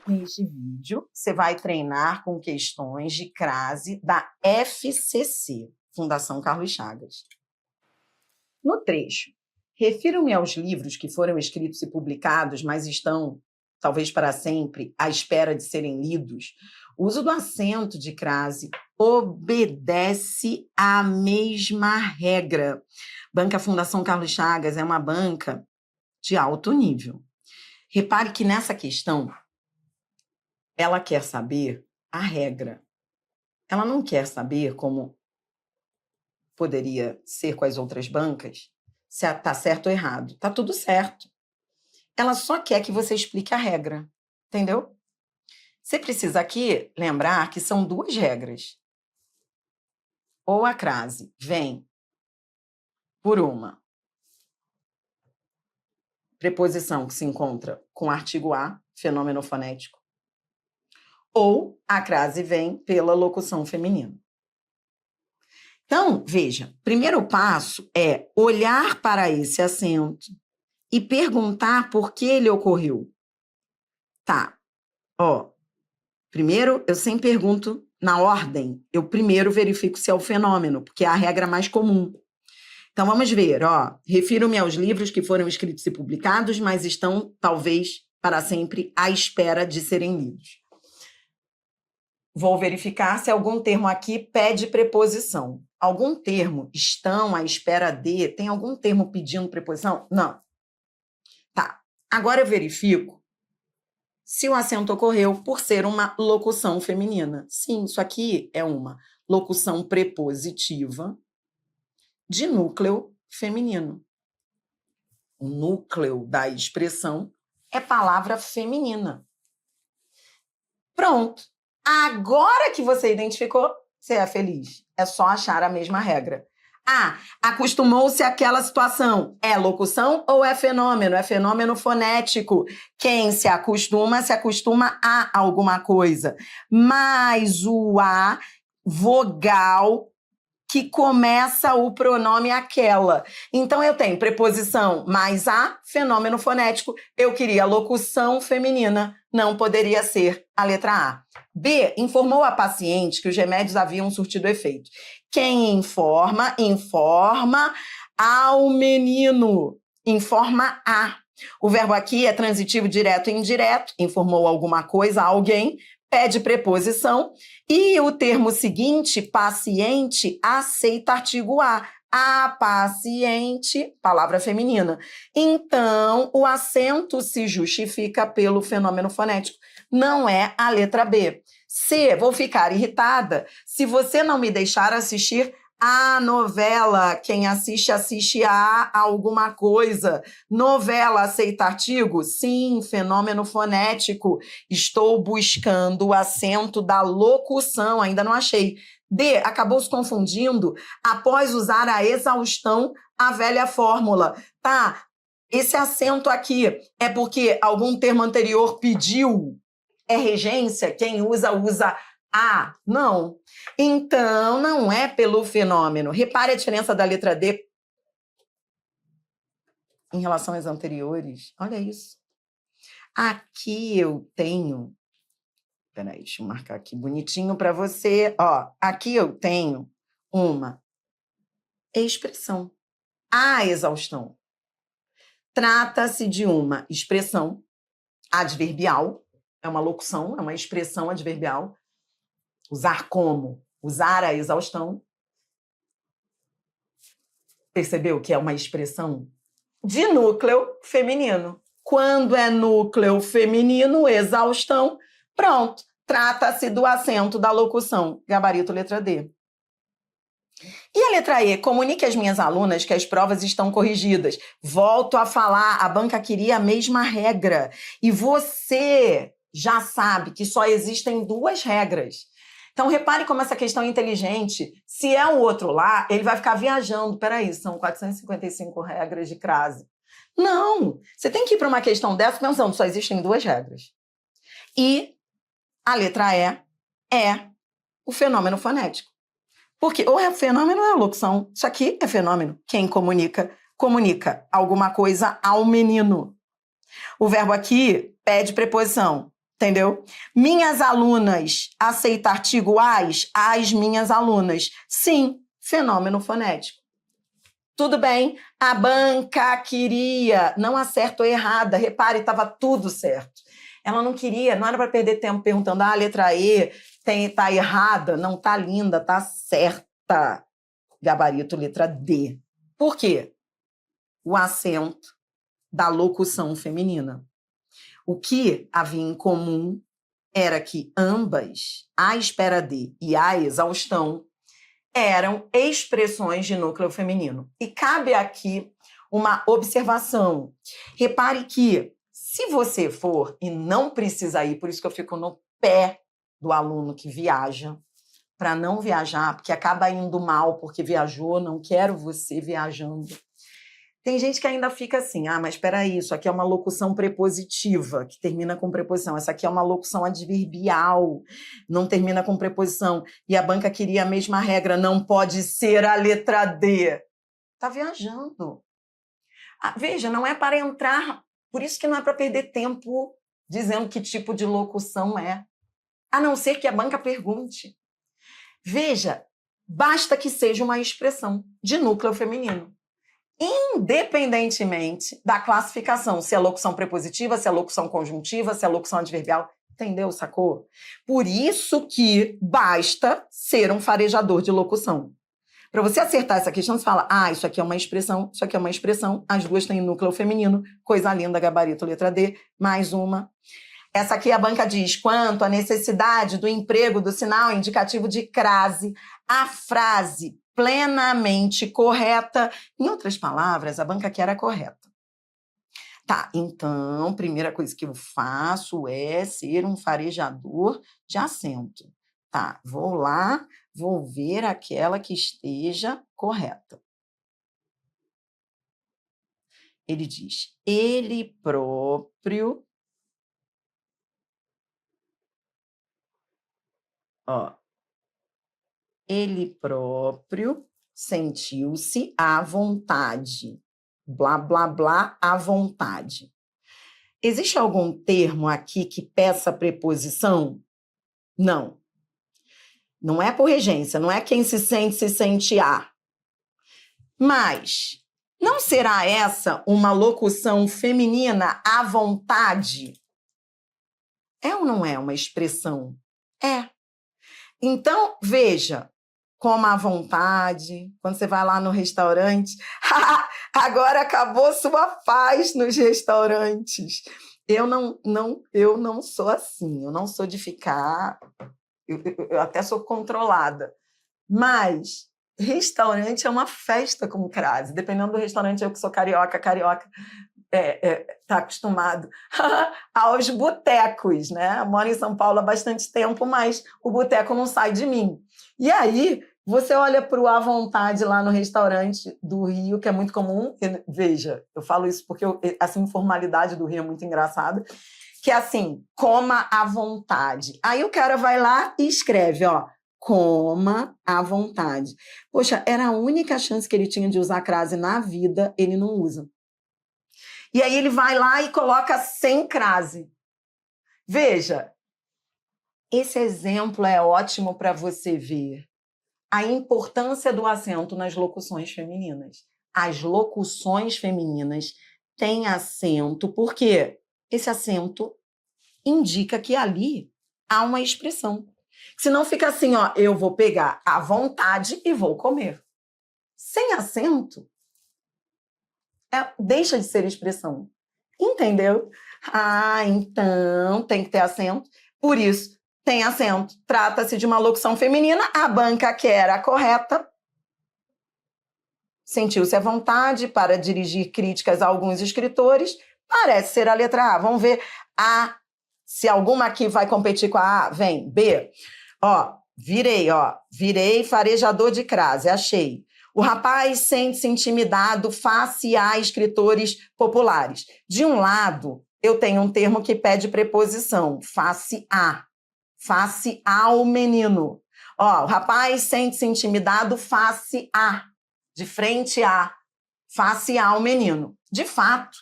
Neste vídeo, você vai treinar com questões de crase da FCC, Fundação Carlos Chagas. No trecho, refiro-me aos livros que foram escritos e publicados, mas estão, talvez para sempre, à espera de serem lidos. O uso do acento de crase obedece à mesma regra. Banca Fundação Carlos Chagas é uma banca de alto nível. Repare que nessa questão, ela quer saber a regra. Ela não quer saber como poderia ser com as outras bancas, se está certo ou errado. Está tudo certo. Ela só quer que você explique a regra. Entendeu? Você precisa aqui lembrar que são duas regras. Ou a crase vem por uma preposição que se encontra com o artigo a, fenômeno fonético, ou a crase vem pela locução feminina. Então, veja, primeiro passo é olhar para esse acento e perguntar por que ele ocorreu. Tá, primeiro eu sempre pergunto na ordem, eu primeiro verifico se é o fenômeno, porque é a regra mais comum. Então, vamos ver, refiro-me aos livros que foram escritos e publicados, mas estão, talvez, para sempre, à espera de serem lidos. Vou verificar se algum termo aqui pede preposição. Algum termo estão à espera de... Tem algum termo pedindo preposição? Não. Tá. Agora eu verifico se o acento ocorreu por ser uma locução feminina. Sim, isso aqui é uma locução prepositiva de núcleo feminino. O núcleo da expressão é palavra feminina. Pronto. Agora que você identificou, você é feliz. É só achar a mesma regra. Acostumou-se àquela situação. É locução ou é fenômeno? É fenômeno fonético. Quem se acostuma a alguma coisa. Mas o a, vogal, que começa o pronome aquela. Então, eu tenho preposição mais a, fenômeno fonético. Eu queria locução feminina. Não poderia ser a letra A. B, informou a paciente que os remédios haviam surtido efeito. Quem informa ao menino. Informa a. O verbo aqui é transitivo direto e indireto. Informou alguma coisa a alguém. Pede preposição. E o termo seguinte, paciente, aceita artigo a. A paciente, palavra feminina. Então, o acento se justifica pelo fenômeno fonético. Não é a letra B. C, vou ficar irritada se você não me deixar assistir a novela. Quem assiste a alguma coisa. Novela aceita artigo? Sim, fenômeno fonético. Estou buscando o acento da locução, ainda não achei. D, acabou se confundindo após usar a exaustão, a velha fórmula. Tá, esse acento aqui é porque algum termo anterior pediu? É regência? Quem usa a? Não. Então, não é pelo fenômeno. Repare a diferença da letra D em relação às anteriores. Olha isso. Aqui eu tenho... Peraí, deixa eu marcar aqui bonitinho para você. Aqui eu tenho uma expressão. A exaustão. Trata-se de uma expressão adverbial. É uma locução, é uma expressão adverbial. Usar como? Usar a exaustão. Percebeu que é uma expressão de núcleo feminino. Quando é núcleo feminino, exaustão, pronto. Trata-se do acento da locução. Gabarito, letra D. E a letra E? Comunique às minhas alunas que as provas estão corrigidas. Volto a falar, a banca queria a mesma regra. E você já sabe que só existem duas regras. Então, repare como essa questão é inteligente. Se é o outro lá, ele vai ficar viajando. Peraí, são 455 regras de crase. Não! Você tem que ir para uma questão dessa pensando, só existem duas regras. E a letra E é o fenômeno fonético. Porque ou é fenômeno ou é locução. Isso aqui é fenômeno. Quem comunica alguma coisa ao menino. O verbo aqui pede preposição. Entendeu? Minhas alunas, aceita artigo as minhas alunas. Sim, fenômeno fonético. Tudo bem, a banca queria, não há certo ou errada, repare, estava tudo certo. Ela não queria, não era para perder tempo perguntando, a letra E tá errada, não tá linda, tá certa. Gabarito letra D. Por quê? O acento da locução feminina. O que havia em comum era que ambas, a espera de e a exaustão, eram expressões de núcleo feminino. E cabe aqui uma observação. Repare que, se você for, e não precisa ir, por isso que eu fico no pé do aluno que viaja, para não viajar, porque acaba indo mal porque viajou, não quero você viajando. Tem gente que ainda fica assim, mas espera aí, isso aqui é uma locução prepositiva, que termina com preposição. Essa aqui é uma locução adverbial, não termina com preposição. E a banca queria a mesma regra, não pode ser a letra D. Está viajando. Veja, não é para entrar, por isso que não é para perder tempo dizendo que tipo de locução é. A não ser que a banca pergunte. Veja, basta que seja uma expressão de núcleo feminino. Independentemente da classificação, se é locução prepositiva, se é locução conjuntiva, se é locução adverbial, entendeu, sacou? Por isso que basta ser um farejador de locução. Para você acertar essa questão, você fala, isso aqui é uma expressão, isso aqui é uma expressão, as duas têm núcleo feminino, coisa linda, gabarito, letra D, mais uma. Essa aqui a banca diz, quanto à necessidade do emprego do sinal indicativo de crase, a frase plenamente correta. Em outras palavras, a banca quer a correta. Tá, então, a primeira coisa que eu faço é ser um farejador de acento. Tá, vou lá, vou ver aquela que esteja correta. Ele diz, ele próprio... Ele próprio sentiu-se à vontade. Blá, blá, blá, à vontade. Existe algum termo aqui que peça preposição? Não. Não é por regência, não é quem se sente a. Mas, não será essa uma locução feminina à vontade? É ou não é uma expressão? É. Então, veja, coma à vontade, quando você vai lá no restaurante, agora acabou sua paz nos restaurantes. Eu não sou assim, eu não sou de ficar, eu até sou controlada, mas restaurante é uma festa com crase, dependendo do restaurante, eu que sou carioca tá acostumado aos botecos, né? Eu moro em São Paulo há bastante tempo, mas o boteco não sai de mim. E aí, você olha para o à vontade lá no restaurante do Rio, que é muito comum, veja, eu falo isso porque essa informalidade do Rio é muito engraçada, que é assim, coma à vontade. Aí o cara vai lá e escreve, coma à vontade. Poxa, era a única chance que ele tinha de usar crase na vida, ele não usa. E aí ele vai lá e coloca sem crase. Veja, esse exemplo é ótimo para você ver a importância do acento nas locuções femininas. As locuções femininas têm acento porque esse acento indica que ali há uma expressão. Senão fica assim, eu vou pegar à vontade e vou comer. Sem acento, deixa de ser expressão. Entendeu? Então tem que ter acento. Por isso, tem acento. Trata-se de uma locução feminina. A banca quer a correta. Sentiu-se à vontade para dirigir críticas a alguns escritores. Parece ser a letra A. Vamos ver A. Se alguma aqui vai competir com a A, vem. B. Virei farejador de crase. Achei. O rapaz sente-se intimidado face a escritores populares. De um lado, eu tenho um termo que pede preposição, face a. Face ao menino. O rapaz sente-se intimidado face a. De frente a. Face ao menino. De fato,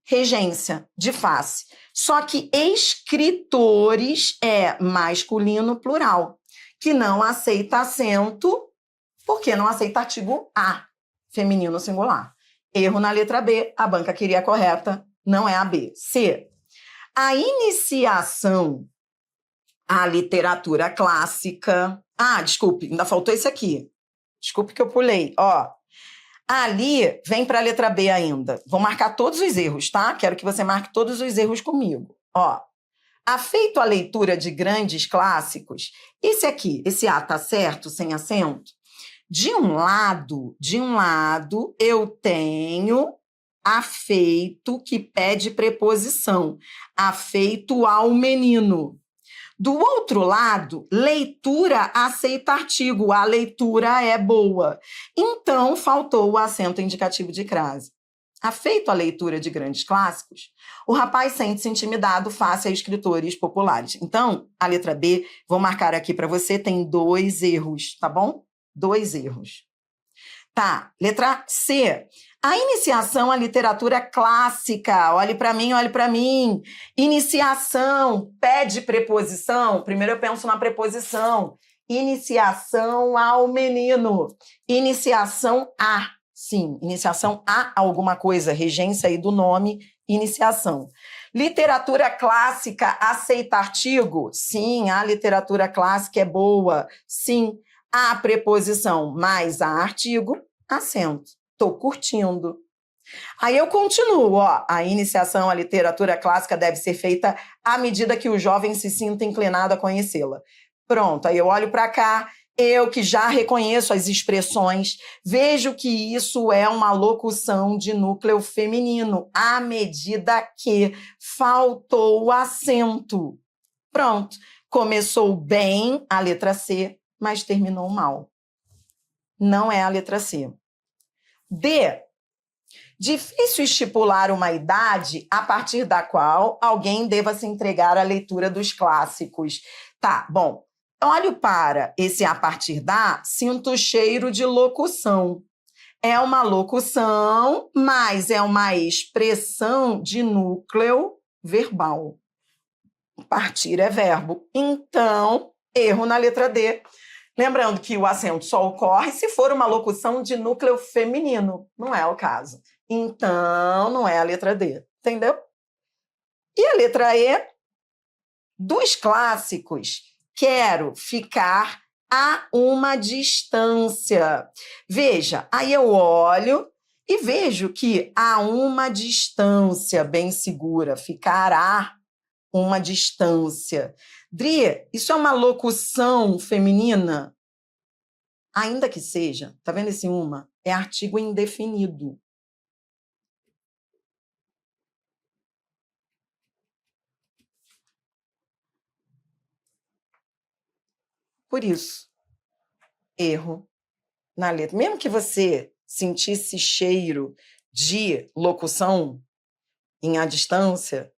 regência de face. Só que escritores é masculino plural, que não aceita acento, porque não aceita artigo A, feminino singular. Erro na letra B, a banca queria a correta, não é a B. C. A iniciação à literatura clássica... desculpe, ainda faltou esse aqui. Desculpe que eu pulei. Ali, vem para a letra B ainda. Vou marcar todos os erros, tá? Quero que você marque todos os erros comigo. Afeito à leitura de grandes clássicos, esse aqui, esse A tá certo, sem acento? De um lado, eu tenho afeito que pede preposição. Afeito ao menino. Do outro lado, leitura aceita artigo. A leitura é boa. Então, faltou o acento indicativo de crase. Afeito à leitura de grandes clássicos, o rapaz sente-se intimidado face a escritores populares. Então, a letra B, vou marcar aqui para você, tem 2 erros, tá bom? 2 erros. Tá, letra C. A iniciação à literatura clássica. Olhe para mim, olhe para mim. Iniciação, pede preposição. Primeiro eu penso na preposição. Iniciação ao menino. Iniciação a. Sim, iniciação a alguma coisa. Regência aí do nome, iniciação. Literatura clássica aceita artigo? Sim, a literatura clássica é boa. Sim. A preposição mais a artigo, acento. Estou curtindo. Aí eu continuo, a iniciação à literatura clássica deve ser feita à medida que o jovem se sinta inclinado a conhecê-la. Pronto, aí eu olho para cá, eu que já reconheço as expressões, vejo que isso é uma locução de núcleo feminino, à medida que faltou o acento. Pronto, começou bem a letra C, mas terminou mal. Não é a letra C. D. Difícil estipular uma idade a partir da qual alguém deva se entregar à leitura dos clássicos. Tá, bom. Olho para esse a partir da, sinto o cheiro de locução. É uma locução, mas é uma expressão de núcleo verbal. Partir é verbo. Então, erro na letra D. Lembrando que o acento só ocorre se for uma locução de núcleo feminino. Não é o caso. Então, não é a letra D. Entendeu? E a letra E? Dos clássicos, quero ficar a uma distância. Veja, aí eu olho e vejo que a uma distância bem segura, ficar a uma distância. Dri, isso é uma locução feminina? Ainda que seja, tá vendo esse uma? É artigo indefinido. Por isso, erro na letra. Mesmo que você sentisse cheiro de locução em a distância,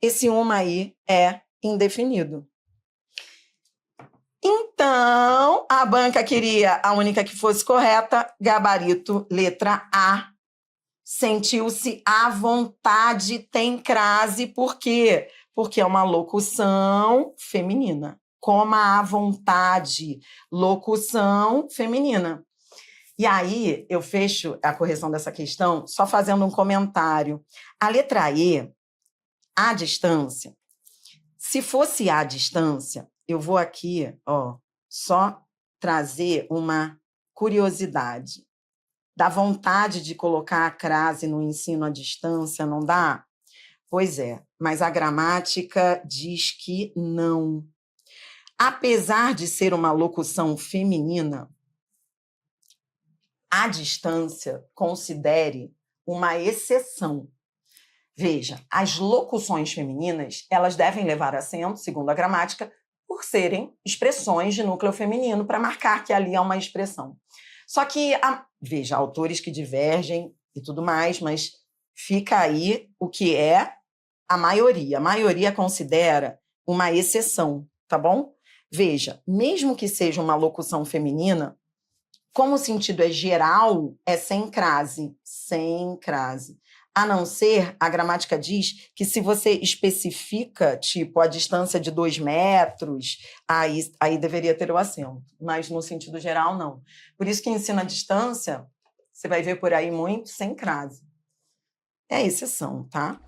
esse uma aí é indefinido. Então, a banca queria a única que fosse correta, gabarito, letra A. Sentiu-se à vontade, tem crase, por quê? Porque é uma locução feminina. Coma à vontade, locução feminina. E aí, eu fecho a correção dessa questão só fazendo um comentário. A letra E, à distância, se fosse à distância, eu vou aqui, só trazer uma curiosidade. Dá vontade de colocar a crase no ensino à distância, não dá? Pois é, mas a gramática diz que não. Apesar de ser uma locução feminina, à distância, considere uma exceção. Veja, as locuções femininas, elas devem levar acento, segundo a gramática, por serem expressões de núcleo feminino, para marcar que ali há uma expressão. Só que, veja, autores que divergem e tudo mais, mas fica aí o que é a maioria. A maioria considera uma exceção, tá bom? Veja, mesmo que seja uma locução feminina, como o sentido é geral, é sem crase. Sem crase. A não ser, a gramática diz que se você especifica, tipo, a distância de 2 metros, aí deveria ter o acento. Mas, no sentido geral, não. Por isso que ensino à distância, você vai ver por aí muito sem crase. É exceção, tá?